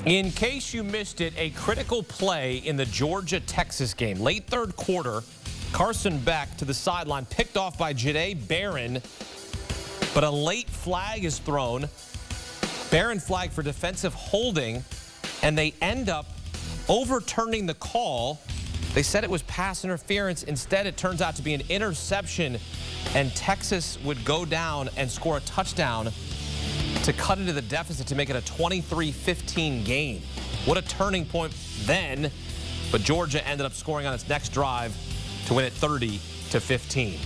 In case you missed it, a critical play in the Georgia-Texas game. Late third quarter, Carson Beck to the sideline, picked off by Jahdae Barron, but a late flag is thrown. Barron flagged for defensive holding, and they end up overturning the call. They said it was pass interference. Instead, it turns out to be an interception, and Texas would go down and score a touchdown to cut into the deficit to make it a 23-15 game. What a turning point then. But Georgia ended up scoring on its next drive to win it 30-15.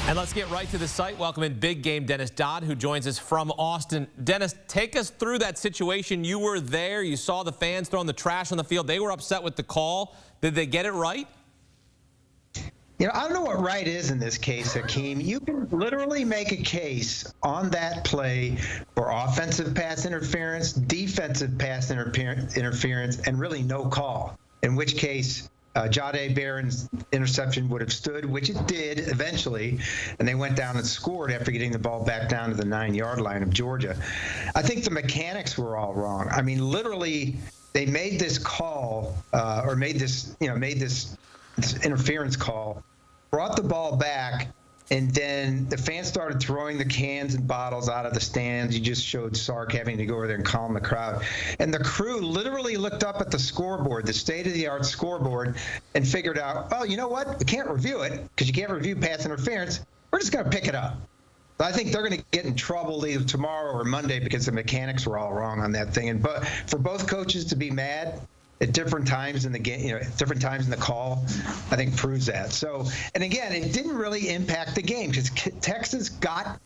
And let's get right to the site. Welcome in big game Dennis Dodd, who joins us from Austin. Dennis, take us through that situation. You were there. You saw the fans throwing the trash on the field. They were upset with the call. Did they get it right? You know, I don't know what right is in this case, Hakeem. You can literally make a case on that play for offensive pass interference, defensive pass interference, and really no call, in which case Jahdae Barron's interception would have stood, which it did eventually, and they went down and scored after getting the ball back down to the 9-yard line of Georgia. I think the mechanics were all wrong. I mean, literally, they made this call, made this interference call, brought the ball back, and then the fans started throwing the cans and bottles out of the stands. You just showed Sark having to go over there and calm the crowd. And the crew literally looked up at the scoreboard, the state-of-the-art scoreboard, and figured out, oh, you know what? We can't review it because you can't review pass interference. We're just going to pick it up. I think they're going to get in trouble either tomorrow or Monday because the mechanics were all wrong on that thing. And but for both coaches to be mad at different times in the game, at different times in the call, I think proves that. So, and again, it didn't really impact the game because Texas got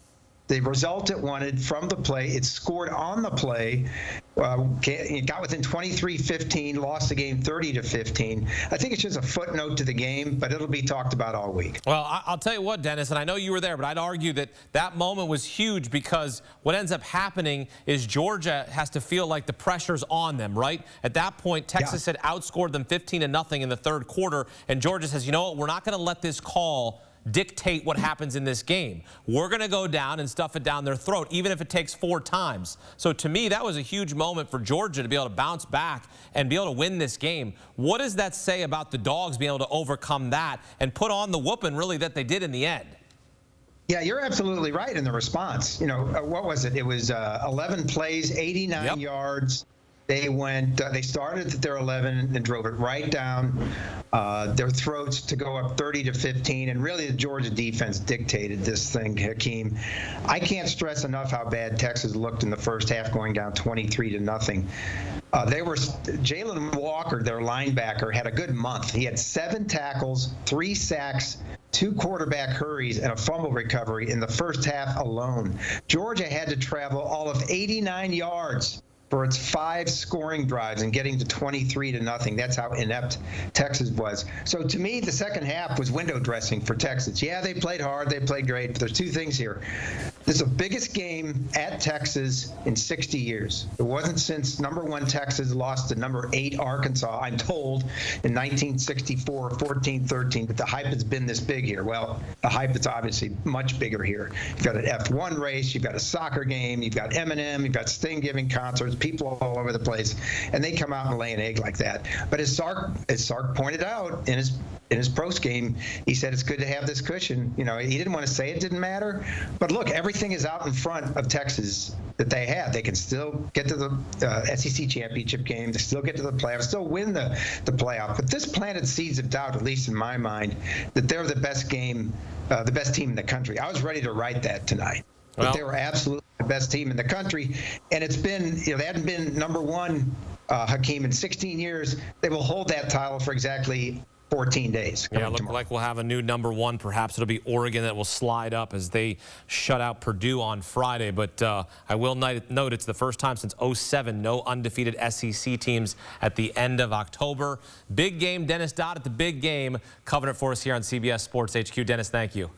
the result it wanted from the play. It scored on the play. It got within 23-15, lost the game 30-15. I think it's just a footnote to the game, but it'll be talked about all week. Well, I'll tell you what, Dennis, and I know you were there, but I'd argue that that moment was huge because what ends up happening is Georgia has to feel like the pressure's on them, right? At that point, Texas had outscored them 15-0 in the third quarter, and Georgia says, you know what, we're not going to let this call dictate what happens in this game. We're going to go down and stuff it down their throat, even if it takes 4 times. So to me, that was a huge moment for Georgia to be able to bounce back and be able to win this game. What does that say about the Dogs being able to overcome that and put on the whooping, really, that they did in the end? Yeah, you're absolutely right in the response. You know, what was it? It was 11 plays, 89 yards. They started at their 11 and drove it right down their throats to go up 30-15. And really, the Georgia defense dictated this thing, Hakeem. I can't stress enough how bad Texas looked in the first half, going down 23-0. Jalen Walker, their linebacker, had a good month. He had 7 tackles, 3 sacks, 2 quarterback hurries, and a fumble recovery in the first half alone. Georgia had to travel all of 89 yards for its 5 scoring drives and getting to 23-0. That's how inept Texas was. So to me, the second half was window dressing for Texas. Yeah, they played hard, they played great, but there's 2 things here. This is the biggest game at Texas in 60 years. It wasn't since #1 Texas lost to #8 Arkansas, I'm told, in 1964, 14-13, that the hype has been this big here. Well, the hype is obviously much bigger here. You've got an F1 race, you've got a soccer game, you've got Eminem, you've got Sting giving concerts, people all over the place, and they come out and lay an egg like that. But as Sark pointed out in his post game, he said it's good to have this cushion. You know, he didn't want to say it didn't matter, but look, everything is out in front of Texas that they have. They can still get to the SEC championship game. They still get to the playoffs, still win the playoff. But this planted seeds of doubt, at least in my mind, that they're the best team in the country. I was ready to write that tonight. But they were absolutely the best team in the country. And it's been, they hadn't been #1, Hakeem, in 16 years. They will hold that title for exactly 14 days. Yeah, look like we'll have a new #1. Perhaps it'll be Oregon that will slide up as they shut out Purdue on Friday. But I will note it's the first time since '07 no undefeated SEC teams at the end of October. Big game, Dennis Dodd at the big game. Covering it for us here on CBS Sports HQ. Dennis, thank you.